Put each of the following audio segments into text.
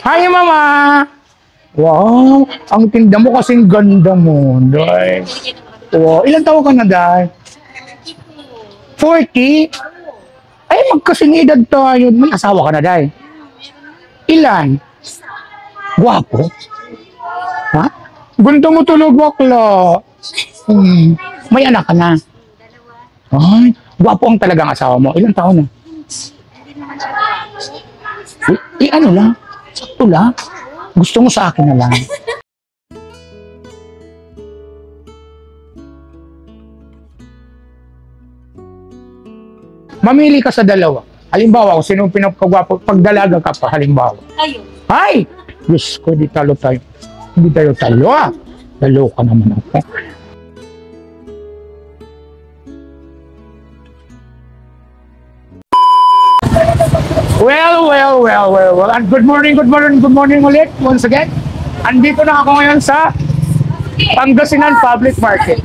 Hi, Mama! Wow, ang tinda mo kasing ganda mo, Day. Wow, ilan taon ka na, Day? 40? Ay, magkasing edad tayo. May asawa ka na, Day? Ilan? Gwapo? Ha? Ganda mo tulog, bakla. May anak ka na? Ay, gwapo ang talagang asawa mo. Ilang taon na? Ano lang? Sakto lang. Gusto mo sa akin na lang. Mamili ka sa dalawa. Halimbawa, kung sino pinagkagwapo, pagdalaga ka pa, halimbawa. Kayo. Ay! Diyos ko, di talo tayo. Hindi tayo talo, ah. Talo ka naman ako. Well. And good morning ulit. Once again, andito na ako ngayon sa Pangasinan Public Market.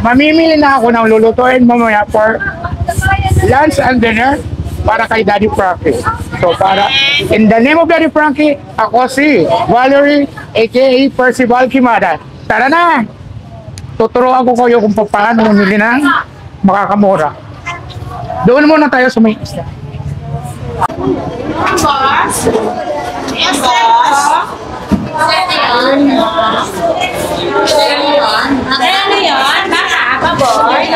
Mamimili na ako ng lulutuin mamaya for lunch and dinner para kay Daddy Frankie. So in the name of Daddy Frankie, ako si Valerie, aka Percival Kimada. Tara na! Tuturuan ko kayo kung paano mamili ng makakamura. Doon muna tayo sa may isla. Boss? Yes, boss? Ano yun? Baka, baboy?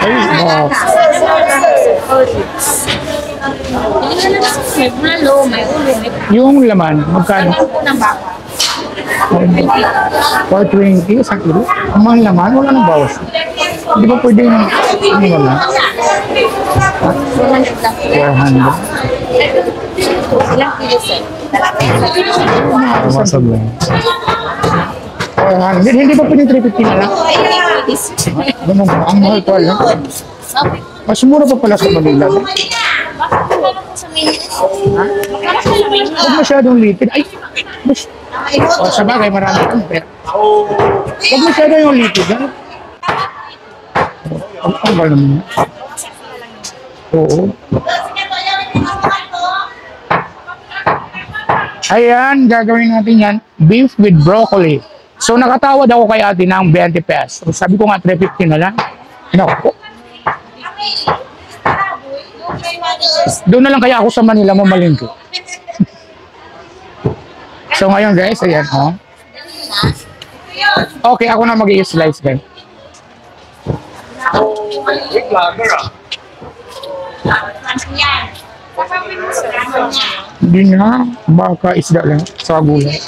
Ay, boss. Yung laman, magkano? 420, isang kilo. Ang mahal naman, wala nang bawas. Hindi ba pwede yung wala? 400. Ilang kilo, sir? Masag lang. 400. Hindi ba pwede 350 na lang? Ganun ba? Ang mahal to, alam. Mas mura pa pala sa Manila. Huwag masyadong litid. Ay! O, sa bagay, marami kang pera. Huwag masyado yung litid. Ang bal naman. Oo. Ayan, gagawin natin yan. Beef with broccoli. So, nakatawad ako kay ate ng 20 pesos. Sabi ko nga, 350 na lang. Naku. Doon na lang kaya ako sa Manila mamalingki. So ngayon guys, ayan oh. Okay, ako na mag-i-slice guys. Hindi na, baka isda lang sa gulay.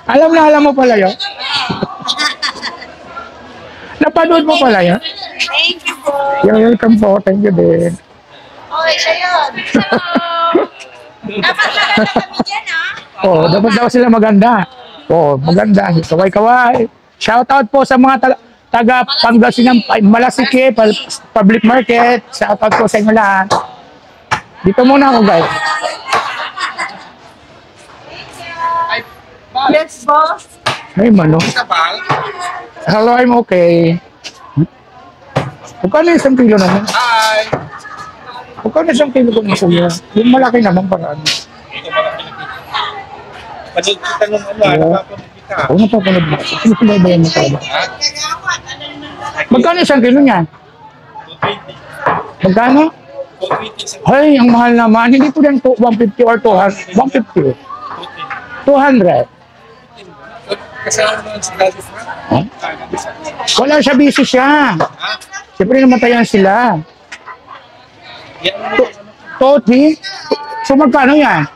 Alam mo pala yun? Napanood mo pala yun? Thank you po. You're welcome po. Thank you din. Okay, siya yun. Dapat maganda kami dyan, ha? Oo, dapat daw sila maganda. Oo, maganda. Kaway-kaway. Shoutout po sa mga taga Pangasinan, Malasike, Public Market. Shoutout po sa inyo lahat. Dito muna ako, guys. Yes, boss. Ay, mano. Hello, I'm okay. Magkano isang kilo naman? Hi! Magkano isang kilo kung kuya? Yung malaki naman para ano. Ito malaki na kita. Panood kita nung ano, napapanood kita. Oo, napapanood mo. Ano pinabayan mo talaga? Ha? Magkano isang kilo niya? 220. Magkano? 220 sa Ay, ang mahal naman. Hindi po yan 150 or 200. 150. 200. Kasama naman si Daddy Frank. Huh? Wala siya, busy siya. Ha? Siyempre namatayan sila. Yan mo. Toti? So magkano yan?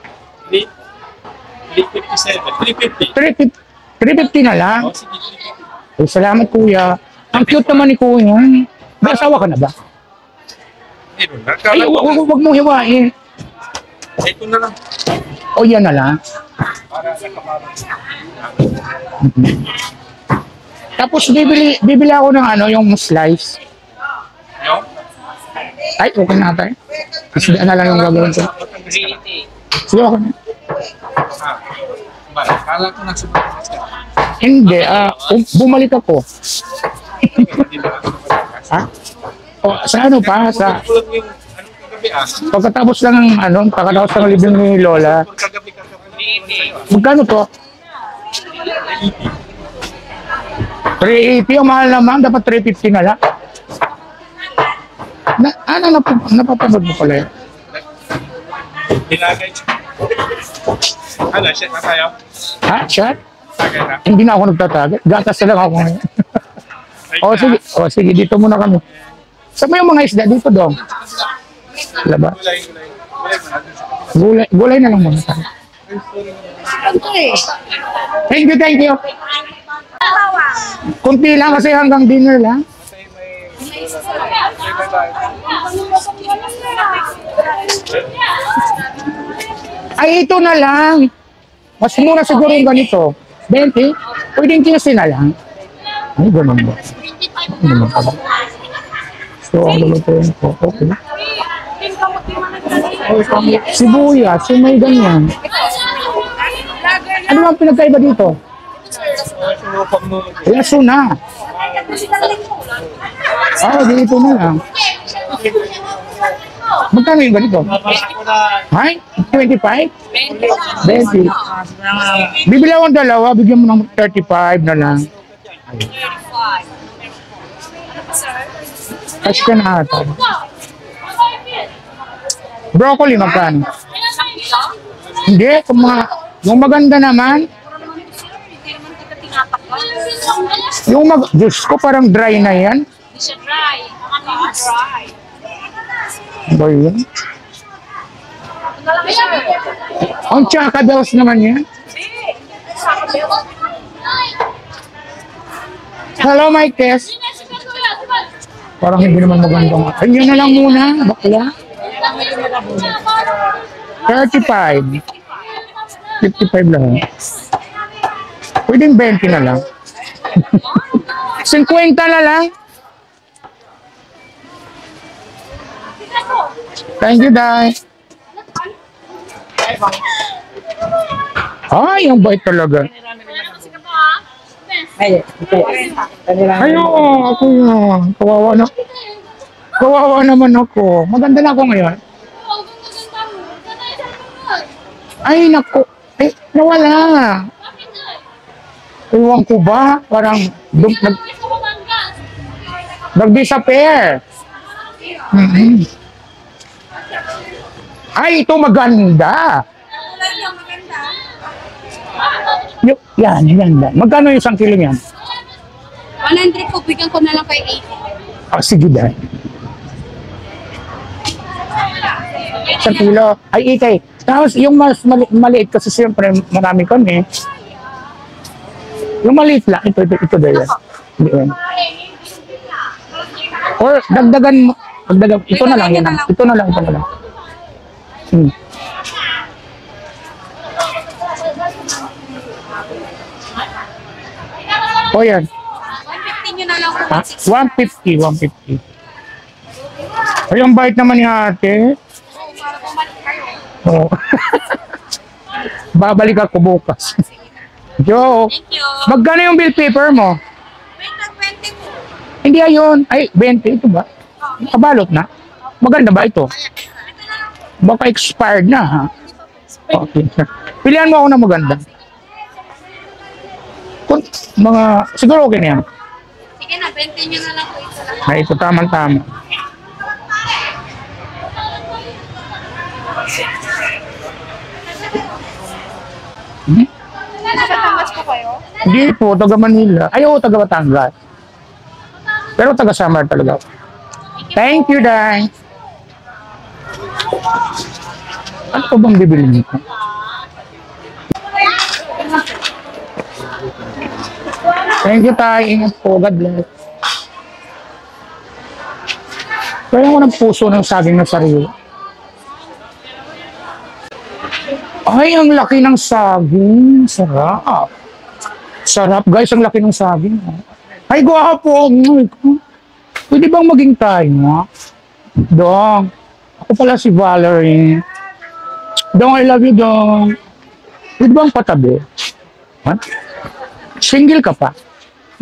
357. 350. 350 na lang. O, sige, 350. Ay, salamat kuya. Ang cute naman ni kuya. May asawa ka na ba? Meron na. Ay, wag mong hiwain. Ito na lang. O yan na lang. Para sa kamarang. Tapos bibili ako ng ano, yung slice. Yung? Ay, okay na tayo. Kasi na lang yung gagawin ko. Sige, okay na. Kala ko nagsubukan siya. Hindi, bumalik ako. Ha? O, sa ano pa? Sa, Kulang yung anong kagabi pagkatapos lang ng ano, pagkatapos ng libing ni Lola, Kagabi. magkano to? 380, ang mahal naman, dapat 350 na lang. Napapanood mo pala yun? Binagay. Ano, shit na tayo? Ha? Shot? Tagay na. Hindi na ako nagtatagal. Gatas na lang ako ngayon. O sige, dito muna kami. Saan mo yung mga isda? Dito dong. Wala ba? Gulay na lang muna tayo. Thank you. Kunti lang kasi hanggang dinner lang. Ay, ito na lang. Mas mura siguro yung ganito. 20? Pwedeng 15 na lang. Ay, ganun ba? Ganun ba? So, ang lulutuin ko. Okay. Sibuyas, yung may ganyan. Ano ang pinagkaiba dito? Laso na. Dito na lang. Magkano yung ganito? Hay? 25? 20. Bibili akong dalawa, bigyan mo ng 35 na lang. Cash ka na ata. Broccoli, magkano? Hindi, yung maganda naman. Diyos ko, parang dry na yan. Hindi siya dry. Mga dry. Ba yun? Ang tsaka daws naman yan. Hello, my Tess. Parang hindi naman magandang. Ayun na lang muna, bakla. 35. 55 lang. Pwedeng 20 na lang. 50 na lang. Thank you, Day. Ay, ang bait talaga. Ay, oo, ako yun. Kawawa naman ako. Maganda na ako ngayon. Ay, naku. Ay, nawala. Iwan ko ba? Parang nag-disappear. Ay, ito maganda. Yan. Magkano yung 1 kilo yan? 100 po, bigyan ko na lang kay 80. Sige dahil. 1 kilo. Ay, ikay. Tapos yung mas maliit kasi siyempre marami kami. Yung maliit lang, ito dahil. Or dagdagan mo. Ito na lang yan. Ito na lang. O yan. 150 nyo na lang po. 150. Ay, ang bait naman ni ate. Para bumalik kayo. Oh. Babalik ako bukas. Joke. Thank you. Magkano yung bill paper mo? Wait lang, 20 po. Hindi ayun. Ay, 20. Ito ba? Kabalot na. Maganda ba ito? Baka expired na, ha? Okay. Pilihan mo ako na maganda. Siguro okay na yan. Sige na, 20 nyo na lang po. Ito lang. Ay, ito tamang-tama. Nakatangas po kayo? Hindi po, taga Manila. Ay, oo, taga Batangas. Pero taga Samar talaga. Thank you, Day. Ano pa bang bibili nito? Thank you, Tay. Ingat po. God bless. Kaya ko ng puso ng saging na sarili. Ay, ang laki ng saging. Sarap. Sarap, guys. Ang laki ng saging. Ay, gwapo. Pwede bang maging tayo? Dong. Ako pala si Valerie. Dong, I love you, Dong. Pwede bang patabi? What? Single ka pa?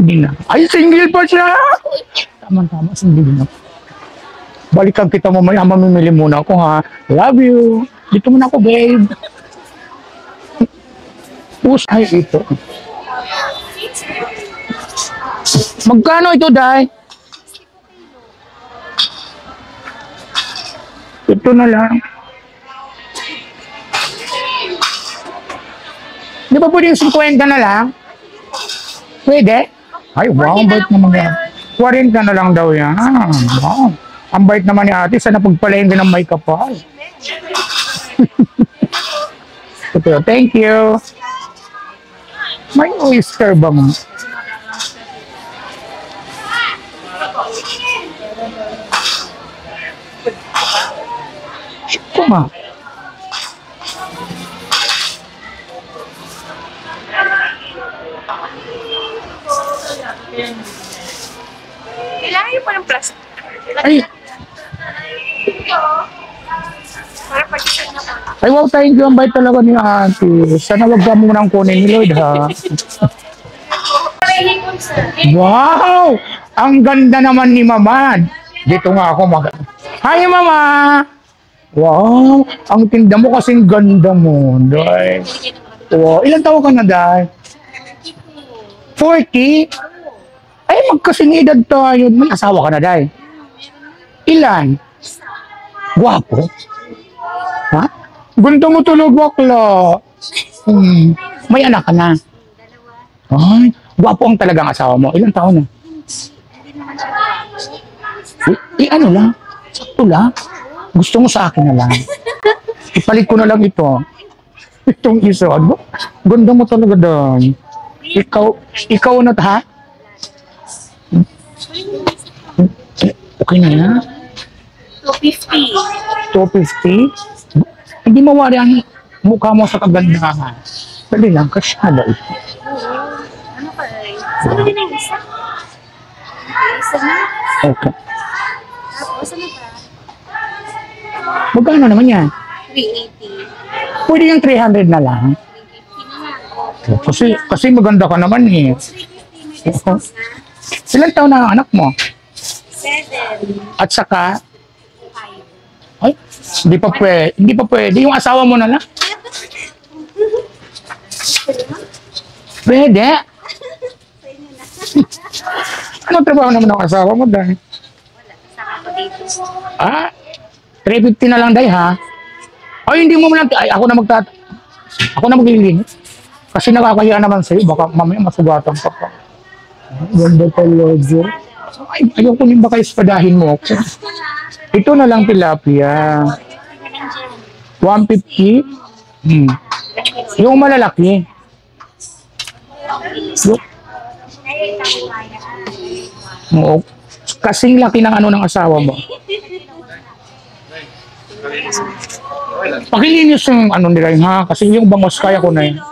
Hindi na. Ay, single pa siya! Tama-tama, sundin na. Balikan kita mamaya, mamimili muna ako ha. Love you. Dito muna ako, babe. Ay, ito. Magkano ito, Day? Ito na lang. Di ba pwede yung 50 na lang? Pwede? Ay, wow, ang bait naman yan. 40 na lang daw yan. Wow. Ang bait naman ni ate. Sana pagpalayin din ng may kapal. Ito, thank you. May oyster ba mo? Kuma. Kailangan yung pa ng plastic. Ay, Para pag-isip na po. ay wow, thank you. Ang bait talaga ni ate. Sana wag ka munang kunin ni Lloyd, ha? Wow! Ang ganda naman ni Mama. Dito nga ako mag... Hi, Mama! Wow! Ang tinda mo kasing ganda mo, Day. Wow, ilan taon ka na, Day? 40? Ay, magkasing edad tayo. May asawa ka na, Day? Ilan? Guwapo? Ha? Ganda mo tulog, bakla. May anak ka na? Ay, guwapo ang talagang asawa mo. Ilang taon na? Ano lang? Sakto lang. Gusto mo sa akin na lang. Ipalit ko na lang ito. Itong isa. Ganda mo talaga doon. Ikaw na ha? Okay na yan. 250. 250? Hindi mawari ang mukha mo sa kagandahan. Dali lang, kasyala ito. Ano ka eh? Sabi din ang isa. Isa na. Okay. Tapos ano ba? Magkano naman yan? 380. Pwede yung 300 na lang. 350 na lang. Kasi maganda ka naman eh. 350 may discount na. Ilang taon na ang anak mo? 7. At saka, 5. ay, hindi pa pwede. Yung asawa mo na lang? Pwede. Anong trabaho naman ang asawa mo dahil? Wala. Saka ko dito. Ah, 350 na lang dahil ha? Ay, hindi mo lang, ay, ako na maglilinis. Kasi nakakahiya naman sa'yo, baka mamaya masugatan ka pa. Ganda talaga. Ay, ayaw ko din baka ispadahin mo ako. Ito na lang tilapia. 150? Yung malalaki. Oo. Kasing laki ng ano ng asawa mo. Pakilinis yung ano nila yun ha. Kasi yung bangos kaya ko na yun.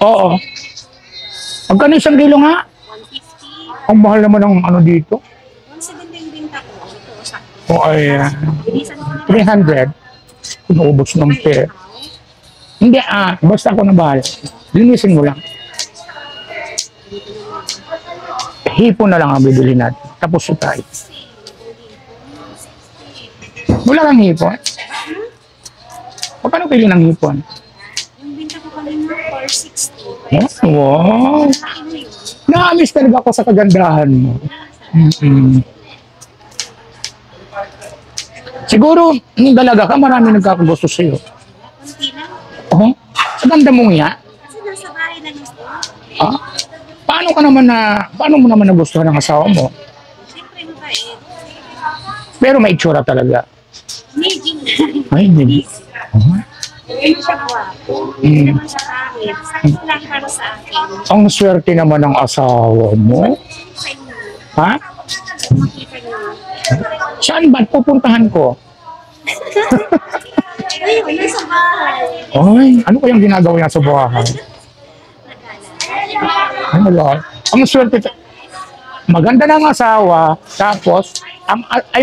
Oo. Magkano isang kilo nga? 150. Ang mahal naman ng ano dito. 170 yung binta ko. Ito, sakto. O ay Bilisan ko na 300. Inuubos ng pera. Hindi basta ako na bahala. Linisin mo lang. Hipon na lang ang bibili natin. Tapos na tayo. Wala kang hipon? Magkano kilo ng hipon? Yung binta ko kanina 460. Wow! Nakamiss talaga ako sa kagandahan mo. Siguro, nung dalaga ka, marami nagkakagusto sa'yo. Kunti lang. Oh, sa ganda mong nga. Kasi nasa bahay lang gusto. Paano mo naman nagustuhan ng asawa mo? Siyempre mabait. Pero may itsura talaga. Medyo. Ay, hindi. Hindi siya gwapo. Hindi naman siya pangit. Sakto lang para sa akin. Ang swerte naman ng asawa mo. Sa inyo. Ha? Makita niyo. Saan ba pupuntahan ko? Ayun, nasa bahay. Ay, ano kayang ginagawa niya sa bahay? Ay, wala. Ang swerte. Maganda na ang asawa, tapos,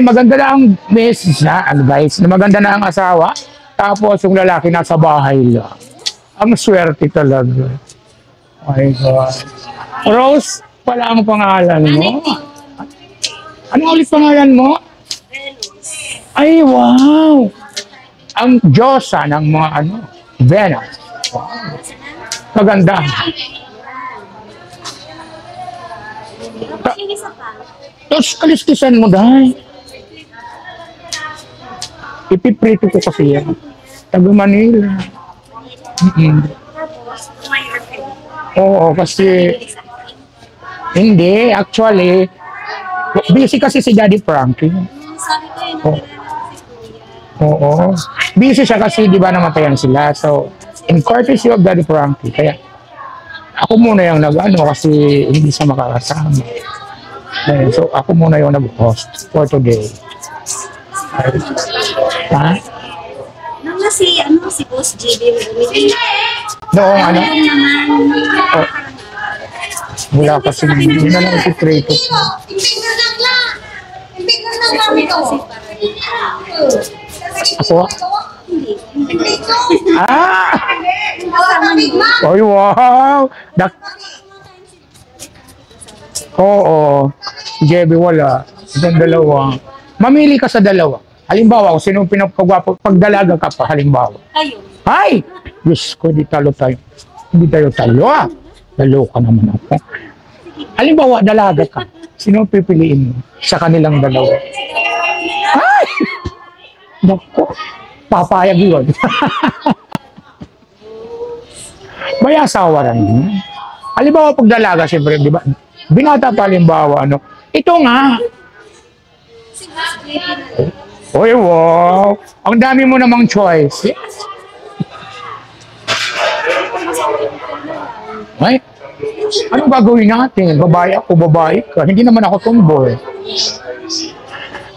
maganda na ang message na, advice, na maganda na ang asawa, tapos yung lalaki nasa bahay lang. Ang swerte talaga. Oh my God. Rose, pala ang pangalan mo. Nanay ko yun. Ano ulit pangalan mo? Venus. Ay, wow! Ang Diyosa ng mga Venus. Maganda. Tapos yung isa pa. Tapos kaliskisan mo dahil. Ipiprito ko kasi yan. Taga Manila. Tapos, may orphan. Oo, kasi hindi, actually, busy kasi si Daddy Frankie. Sabi ko yun, Oh. nakilala ko si Kuya. Oo. Busy siya kasi di ba namatayan sila. So, in courtesy of Daddy Frankie. Kaya, ako muna yung kasi hindi siya makakasama. So, ako muna yung nag-host for today. Ha? Nung si Boss JB, bumili. Noong ano? Ayun naman. Oh, wala kasi. Hindi na lang ipiprito. Ako? Ah! Ay, wow! Oo. Jebe, wala. Itong dalawa. Mamili ka sa dalawa. Halimbawa, kung sino pinapagwapo, pagdalaga ka pa, halimbawa. Ayun. Ay! Diyos ko, di talo tayo. Hindi tayo ah. Talo ka naman ako. Halimbawa, dalaga ka. Sino pipiliin mo sa kanilang dalawa? Ay! Naku, papayag yun. May asawa rin. Halimbawa, pag dalaga, siyempre, di ba? Binata pa halimbawa, ito nga. Si Boss JB na. Oy, wow. Ang dami mo namang choice. Ay, anong gagawin natin? Babae ako, babae ka. Hindi naman ako tomboy.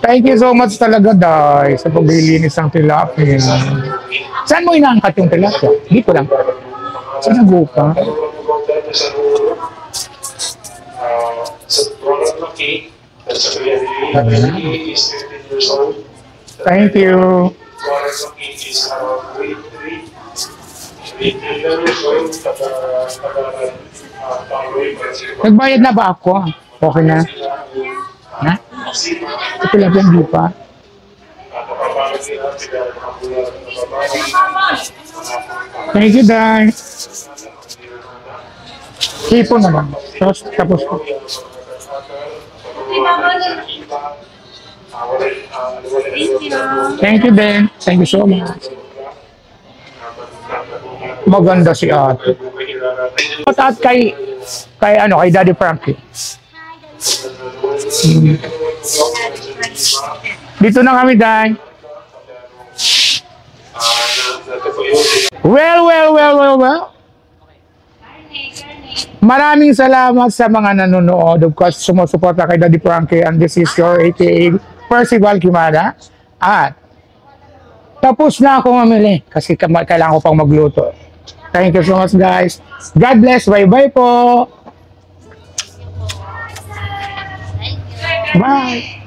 Thank you so much talaga, Day, sa paglilinis ng tilapia. Saan mo inaangkat yung tilapia? Dito lang. Saan nagupa? Thank you. Nagbayad na ba ako? Okay na? Ha? Ito lang yung di pa. Thank you, Day. Hipo na lang. Tapos ko. Thank you. Thank you, Ben. Thank you so much. Maganda si ate. At kay Daddy Frankie. Dito na kami, Day. Well. Maraming salamat sa mga nanonood. Of course, sumusuporta kay Daddy Frankie, and this is your aka Percival Kimada. At tapos na ako mamili kasi kailangan ko pang magluto. Thank you so much, guys. God bless. Bye-bye po. Bye.